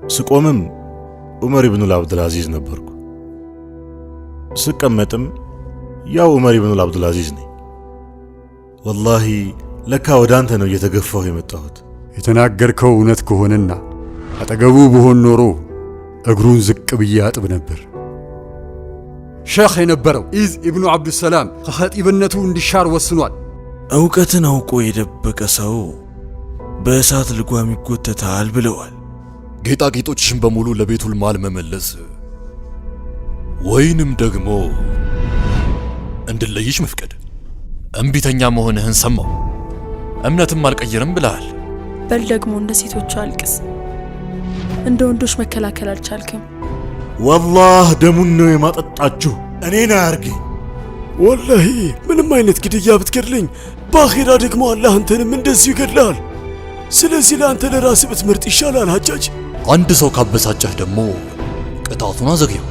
ስቆምም ዑመር ኢብኑ አብዱልአዚዝ ነበርኩ። ስቀመጥም ያው ዑመር ኢብኑ አብዱልአዚዝ ነኝ። ወላሂ ለካ ወደ አንተ ነው እየተገፋሁ የመጣሁት። የተናገርከው እውነት ከሆነና አጠገቡ በሆን ኖሮ እግሩን ዝቅ ብዬ አጥብ ነበር። ሼኽ የነበረው ኢዝ ኢብኑ አብዱሰላም ከኸጢብነቱ እንዲሻር ወስኗል። እውቀትን አውቆ የደበቀ ሰው በእሳት ልጓም ይጎተታል ብለዋል። ጌጣጌጦችሽን በሙሉ ለቤቱል ማል መመለስ ወይንም ደግሞ እንድለይሽ መፍቀድ። እምቢተኛ መሆንህን ሰማው። እምነትም አልቀየርም ብለሃል። በል ደግሞ እንደ ሴቶቹ አልቅስ። እንደ ወንዶች መከላከል አልቻልክም። ወላህ ደሙን ነው የማጠጣችሁ፣ እኔን አያርገኝ። ወላሂ ምንም አይነት ግድያ ብትገድለኝ በአኺራ ደግሞ አላህ አንተንም እንደዚሁ ይገድልሃል። ስለዚህ ለአንተ ለራስህ ብትመርጥ ይሻላል ሐጃጅ። አንድ ሰው ካበሳጨህ ደግሞ ቅጣቱን አዘግየው።